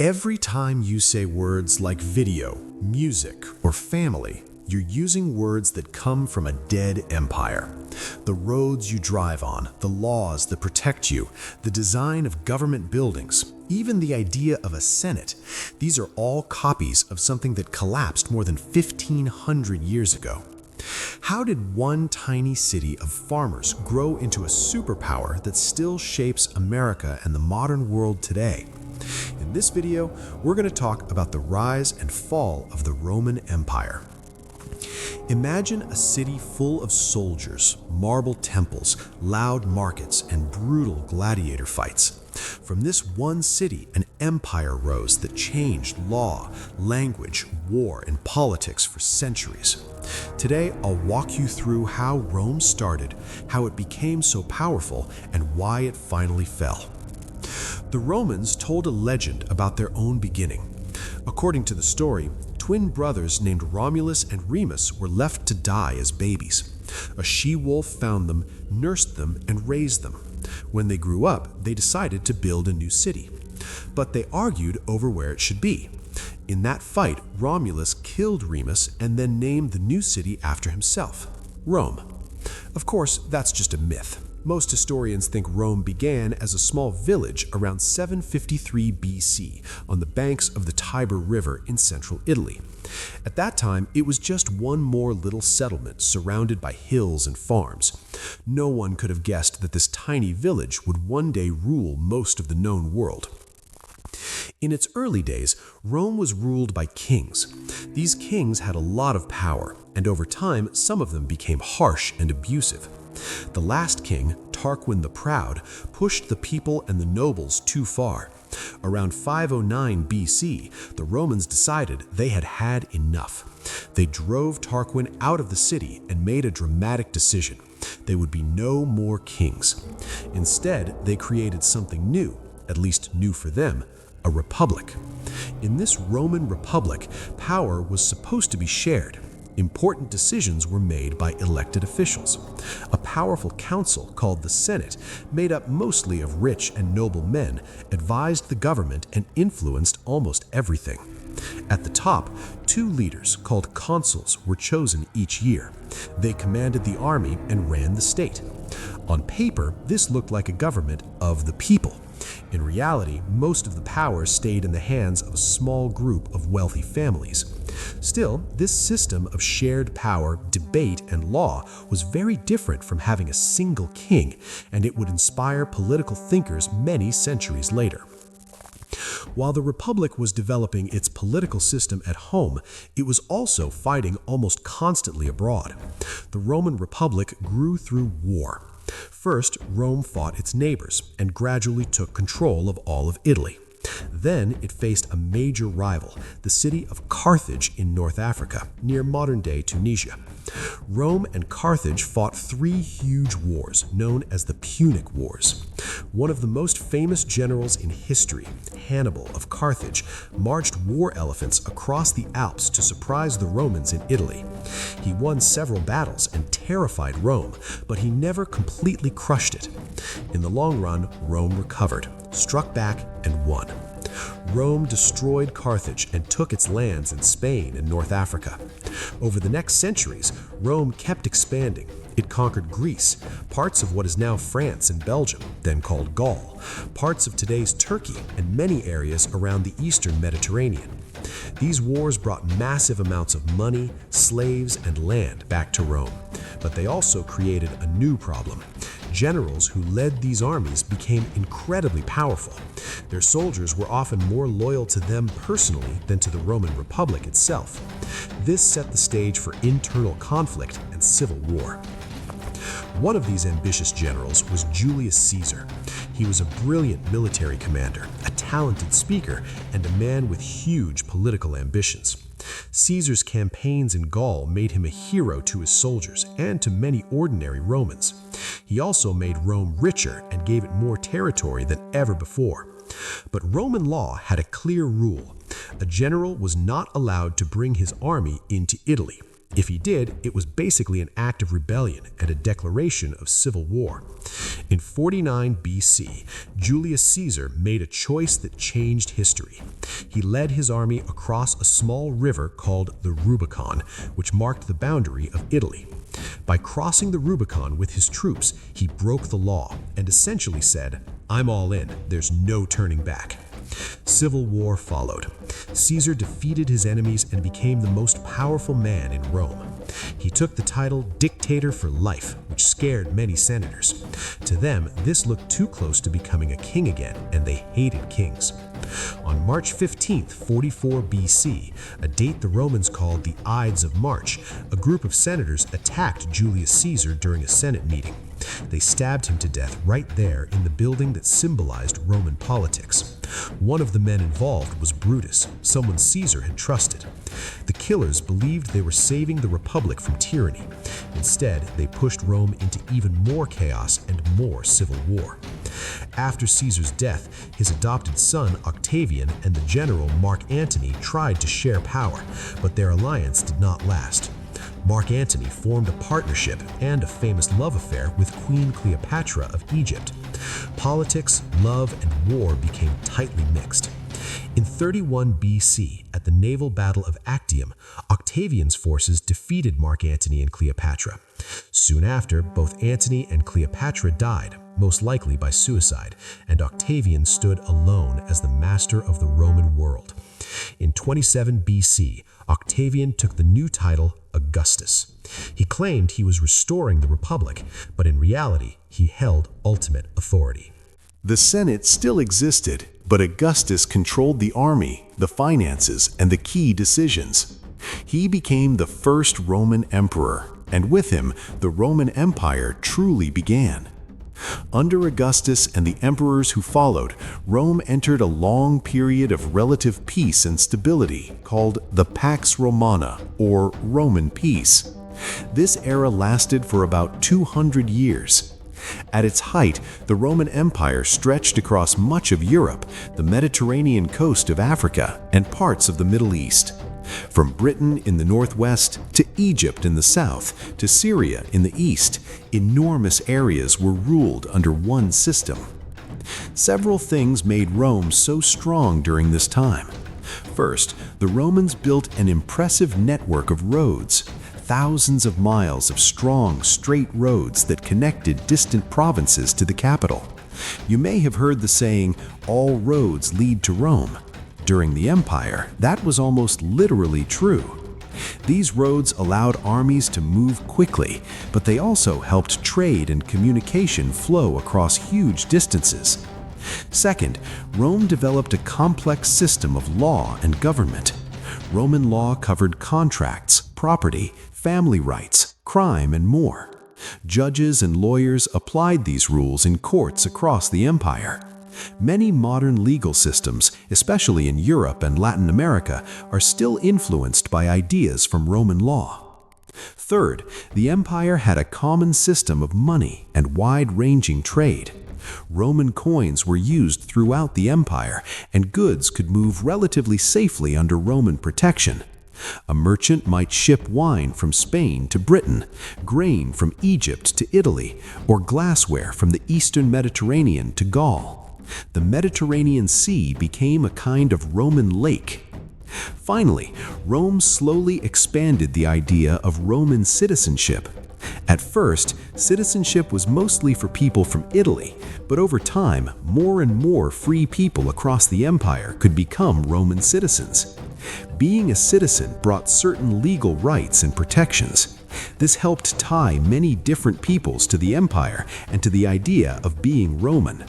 Every time you say words like video, music, or family, you're using words that come from a dead empire. The roads you drive on, the laws that protect you, the design of government buildings, even the idea of a senate, these are all copies of something that collapsed more than 1,500 years ago. How did one tiny city of farmers grow into a superpower that still shapes America and the modern world today? In this video, we're going to talk about the rise and fall of the Roman Empire. Imagine a city full of soldiers, marble temples, loud markets, and brutal gladiator fights. From this one city, an empire rose that changed law, language, war, and politics for centuries. Today, I'll walk you through how Rome started, how it became so powerful, and why it finally fell. The Romans told a legend about their own beginning. According to the story, twin brothers named Romulus and Remus were left to die as babies. A she-wolf found them, nursed them, and raised them. When they grew up, they decided to build a new city. But they argued over where it should be. In that fight, Romulus killed Remus and then named the new city after himself, Rome. Of course, that's just a myth. Most historians think Rome began as a small village around 753 BC on the banks of the Tiber River in central Italy. At that time, it was just one more little settlement surrounded by hills and farms. No one could have guessed that this tiny village would one day rule most of the known world. In its early days, Rome was ruled by kings. These kings had a lot of power, and over time, some of them became harsh and abusive. The last king, Tarquin the Proud, pushed the people and the nobles too far. Around 509 BC, the Romans decided they had had enough. They drove Tarquin out of the city and made a dramatic decision. There would be no more kings. Instead, they created something new, at least new for them, a republic. In this Roman republic, power was supposed to be shared. Important decisions were made by elected officials. A powerful council called the Senate, made up mostly of rich and noble men, advised the government and influenced almost everything. At the top, two leaders called consuls were chosen each year. They commanded the army and ran the state. On paper, this looked like a government of the people. In reality, most of the power stayed in the hands of a small group of wealthy families. Still, this system of shared power, debate, and law was very different from having a single king, and it would inspire political thinkers many centuries later. While the Republic was developing its political system at home, it was also fighting almost constantly abroad. The Roman Republic grew through war. First, Rome fought its neighbors and gradually took control of all of Italy. Then it faced a major rival, the city of Carthage in North Africa, near modern-day Tunisia. Rome and Carthage fought three huge wars, known as the Punic Wars. One of the most famous generals in history, Hannibal of Carthage, marched war elephants across the Alps to surprise the Romans in Italy. He won several battles and terrified Rome, but he never completely crushed it. In the long run, Rome recovered, struck back, and won. Rome destroyed Carthage and took its lands in Spain and North Africa. Over the next centuries, Rome kept expanding. It conquered Greece, parts of what is now France and Belgium, then called Gaul, parts of today's Turkey, and many areas around the eastern Mediterranean. These wars brought massive amounts of money, slaves, and land back to Rome. But they also created a new problem. Generals who led these armies became incredibly powerful. Their soldiers were often more loyal to them personally than to the Roman Republic itself. This set the stage for internal conflict and civil war. One of these ambitious generals was Julius Caesar. He was a brilliant military commander, a talented speaker, and a man with huge political ambitions. Caesar's campaigns in Gaul made him a hero to his soldiers and to many ordinary Romans. He also made Rome richer and gave it more territory than ever before. But Roman law had a clear rule. A general was not allowed to bring his army into Italy. If he did, it was basically an act of rebellion and a declaration of civil war. In 49 BC, Julius Caesar made a choice that changed history. He led his army across a small river called the Rubicon, which marked the boundary of Italy. By crossing the Rubicon with his troops, he broke the law and essentially said, "I'm all in, there's no turning back." Civil war followed. Caesar defeated his enemies and became the most powerful man in Rome. He took the title dictator for life, which scared many senators. To them, this looked too close to becoming a king again, and they hated kings. On March 15th, 44 BC, a date the Romans called the Ides of March, a group of senators attacked Julius Caesar during a Senate meeting. They stabbed him to death right there in the building that symbolized Roman politics. One of the men involved was Brutus, someone Caesar had trusted. The killers believed they were saving the Republic from tyranny. Instead, they pushed Rome into even more chaos and more civil war. After Caesar's death, his adopted son Octavian and the general Mark Antony tried to share power, but their alliance did not last. Mark Antony formed a partnership and a famous love affair with Queen Cleopatra of Egypt. Politics, love, and war became tightly mixed. In 31 BC, at the naval battle of Actium, Octavian's forces defeated Mark Antony and Cleopatra. Soon after, both Antony and Cleopatra died, most likely by suicide, and Octavian stood alone as the master of the Roman world. In 27 BC, Octavian took the new title Augustus. He claimed he was restoring the Republic, but in reality, he held ultimate authority. The Senate still existed, but Augustus controlled the army, the finances, and the key decisions. He became the first Roman emperor, and with him, the Roman Empire truly began. Under Augustus and the emperors who followed, Rome entered a long period of relative peace and stability called the Pax Romana, or Roman peace. This era lasted for about 200 years. At its height, the Roman Empire stretched across much of Europe, the Mediterranean coast of Africa, and parts of the Middle East. From Britain in the northwest to Egypt in the south to Syria in the east, enormous areas were ruled under one system. Several things made Rome so strong during this time. First, the Romans built an impressive network of roads, thousands of miles of strong, straight roads that connected distant provinces to the capital. You may have heard the saying, "All roads lead to Rome." During the Empire, that was almost literally true. These roads allowed armies to move quickly, but they also helped trade and communication flow across huge distances. Second, Rome developed a complex system of law and government. Roman law covered contracts, property, family rights, crime, and more. Judges and lawyers applied these rules in courts across the empire. Many modern legal systems, especially in Europe and Latin America, are still influenced by ideas from Roman law. Third, the empire had a common system of money and wide-ranging trade. Roman coins were used throughout the empire, and goods could move relatively safely under Roman protection. A merchant might ship wine from Spain to Britain, grain from Egypt to Italy, or glassware from the eastern Mediterranean to Gaul. The Mediterranean Sea became a kind of Roman lake. Finally, Rome slowly expanded the idea of Roman citizenship. At first, citizenship was mostly for people from Italy, but over time, more and more free people across the empire could become Roman citizens. Being a citizen brought certain legal rights and protections. This helped tie many different peoples to the empire and to the idea of being Roman.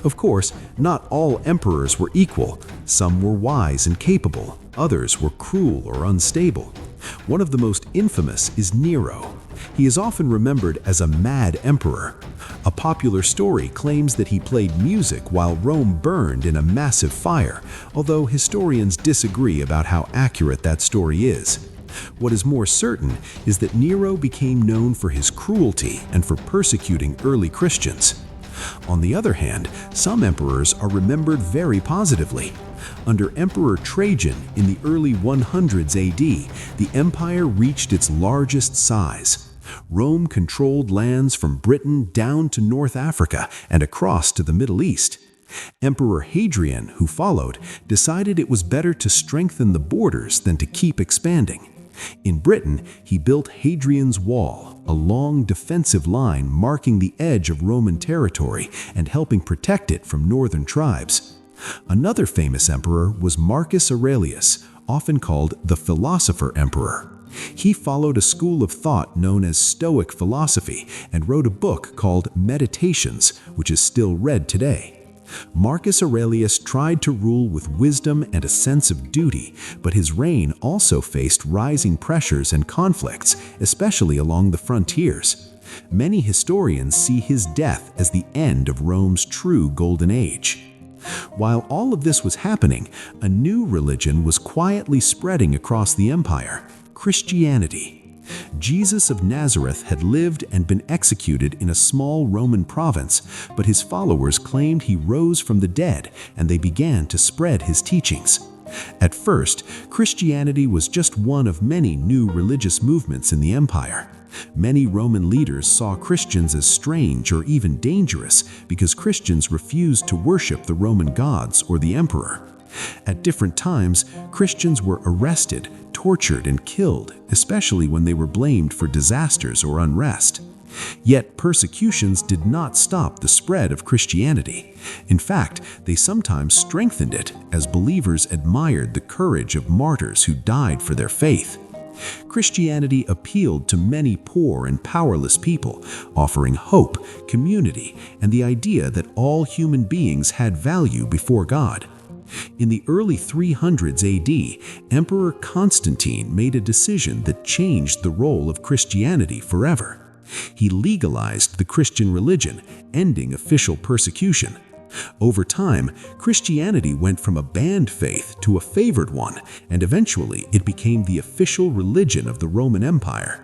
Of course, not all emperors were equal. Some were wise and capable, others were cruel or unstable. One of the most infamous is Nero. He is often remembered as a mad emperor. A popular story claims that he played music while Rome burned in a massive fire, although historians disagree about how accurate that story is. What is more certain is that Nero became known for his cruelty and for persecuting early Christians. On the other hand, some emperors are remembered very positively. Under Emperor Trajan in the early 100s AD, the empire reached its largest size. Rome controlled lands from Britain down to North Africa and across to the Middle East. Emperor Hadrian, who followed, decided it was better to strengthen the borders than to keep expanding. In Britain, he built Hadrian's Wall, a long defensive line marking the edge of Roman territory and helping protect it from northern tribes. Another famous emperor was Marcus Aurelius, often called the Philosopher Emperor. He followed a school of thought known as Stoic philosophy and wrote a book called Meditations, which is still read today. Marcus Aurelius tried to rule with wisdom and a sense of duty, but his reign also faced rising pressures and conflicts, especially along the frontiers. Many historians see his death as the end of Rome's true golden age. While all of this was happening, a new religion was quietly spreading across the empire: Christianity. Jesus of Nazareth had lived and been executed in a small Roman province, but his followers claimed he rose from the dead, and they began to spread his teachings. At first, Christianity was just one of many new religious movements in the empire. Many Roman leaders saw Christians as strange or even dangerous because Christians refused to worship the Roman gods or the emperor. At different times, Christians were arrested, tortured, and killed, especially when they were blamed for disasters or unrest. Yet persecutions did not stop the spread of Christianity. In fact, they sometimes strengthened it as believers admired the courage of martyrs who died for their faith. Christianity appealed to many poor and powerless people, offering hope, community, and the idea that all human beings had value before God. In the early 300s AD, Emperor Constantine made a decision that changed the role of Christianity forever. He legalized the Christian religion, ending official persecution. Over time, Christianity went from a banned faith to a favored one, and eventually it became the official religion of the Roman Empire.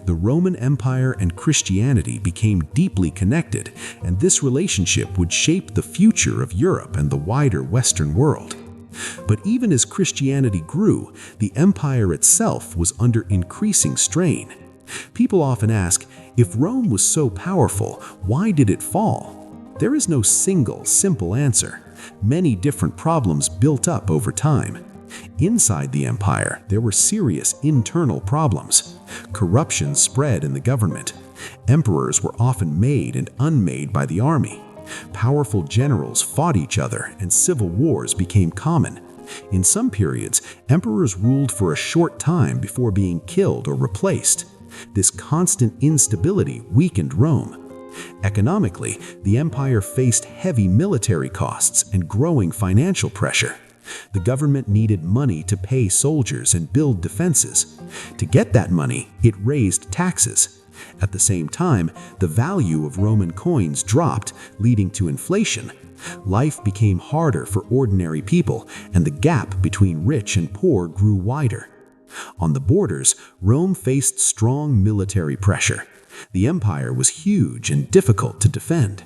The Roman Empire and Christianity became deeply connected, and this relationship would shape the future of Europe and the wider Western world. But even as Christianity grew, the empire itself was under increasing strain. People often ask, if Rome was so powerful, why did it fall? There is no single, simple answer. Many different problems built up over time. Inside the empire, there were serious internal problems. Corruption spread in the government. Emperors were often made and unmade by the army. Powerful generals fought each other, and civil wars became common. In some periods, emperors ruled for a short time before being killed or replaced. This constant instability weakened Rome. Economically, the empire faced heavy military costs and growing financial pressure. The government needed money to pay soldiers and build defenses. To get that money, it raised taxes. At the same time, the value of Roman coins dropped, leading to inflation. Life became harder for ordinary people, and the gap between rich and poor grew wider. On the borders, Rome faced strong military pressure. The empire was huge and difficult to defend.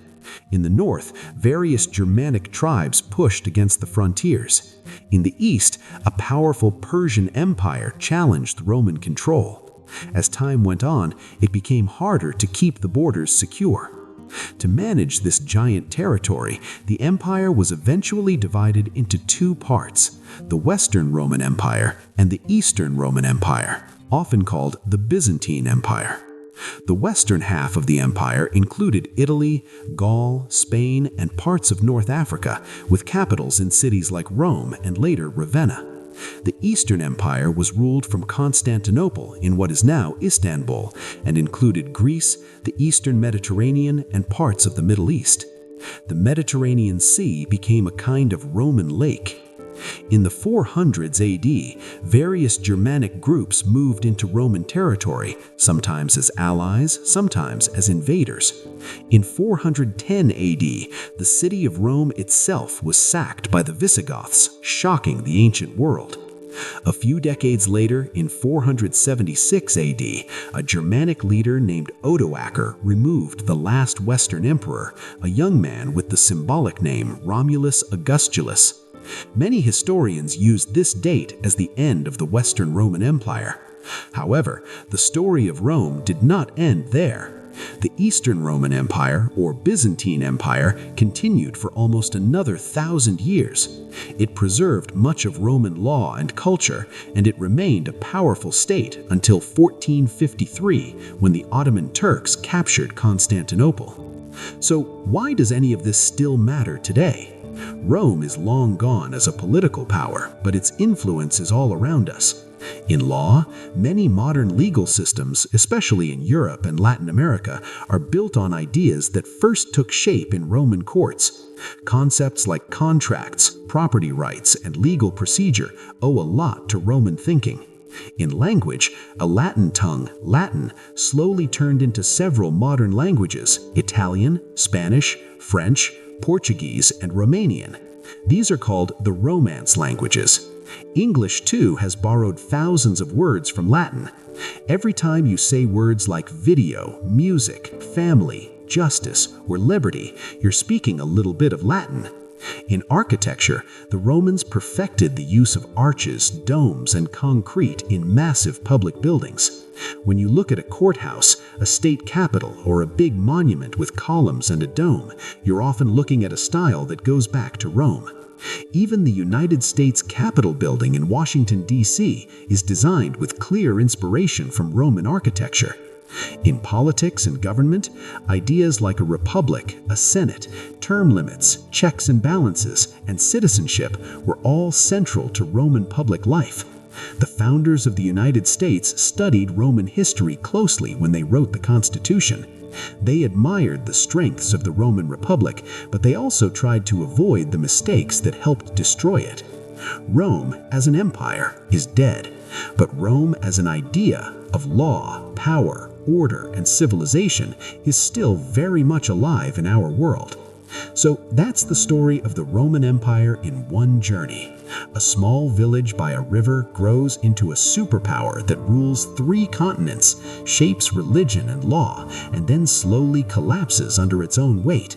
In the north, various Germanic tribes pushed against the frontiers. In the east, a powerful Persian empire challenged Roman control. As time went on, it became harder to keep the borders secure. To manage this giant territory, the empire was eventually divided into two parts: the Western Roman Empire and the Eastern Roman Empire, often called the Byzantine Empire. The western half of the empire included Italy, Gaul, Spain, and parts of North Africa, with capitals in cities like Rome and later Ravenna. The Eastern Empire was ruled from Constantinople in what is now Istanbul, and included Greece, the Eastern Mediterranean, and parts of the Middle East. The Mediterranean Sea became a kind of Roman lake. In the 400s AD, various Germanic groups moved into Roman territory, sometimes as allies, sometimes as invaders. In 410 AD, the city of Rome itself was sacked by the Visigoths, shocking the ancient world. A few decades later, in 476 AD, a Germanic leader named Odoacer removed the last Western emperor, a young man with the symbolic name Romulus Augustulus. Many historians use this date as the end of the Western Roman Empire. However, the story of Rome did not end there. The Eastern Roman Empire, or Byzantine Empire, continued for almost another 1,000 years. It preserved much of Roman law and culture, and it remained a powerful state until 1453, when the Ottoman Turks captured Constantinople. So, why does any of this still matter today? Rome is long gone as a political power, but its influence is all around us. In law, many modern legal systems, especially in Europe and Latin America, are built on ideas that first took shape in Roman courts. Concepts like contracts, property rights, and legal procedure owe a lot to Roman thinking. In language, a Latin tongue, Latin, slowly turned into several modern languages: Italian, Spanish, French, Portuguese, and Romanian. These are called the Romance languages. English, too, has borrowed thousands of words from Latin. Every time you say words like video, music, family, justice, or liberty, you're speaking a little bit of Latin. In architecture, the Romans perfected the use of arches, domes, and concrete in massive public buildings. When you look at a courthouse, a state capitol, or a big monument with columns and a dome, you're often looking at a style that goes back to Rome. Even the United States Capitol building in Washington, D.C. is designed with clear inspiration from Roman architecture. In politics and government, ideas like a republic, a senate, term limits, checks and balances, and citizenship were all central to Roman public life. The founders of the United States studied Roman history closely when they wrote the Constitution. They admired the strengths of the Roman Republic, but they also tried to avoid the mistakes that helped destroy it. Rome, as an empire, is dead, but Rome as an idea of law, power, order, and civilization is still very much alive in our world. So that's the story of the Roman Empire in one journey. A small village by a river grows into a superpower that rules 3 continents, shapes religion and law, and then slowly collapses under its own weight.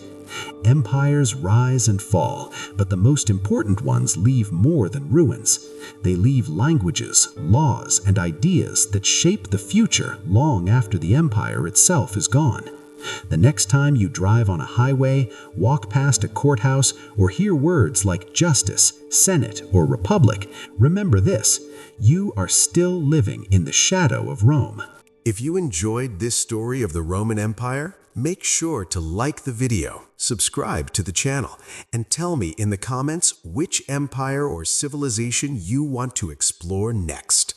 Empires rise and fall, but the most important ones leave more than ruins. They leave languages, laws, and ideas that shape the future long after the empire itself is gone. The next time you drive on a highway, walk past a courthouse, or hear words like justice, senate, or republic, remember this: you are still living in the shadow of Rome. If you enjoyed this story of the Roman Empire, make sure to like the video, subscribe to the channel, and tell me in the comments which empire or civilization you want to explore next.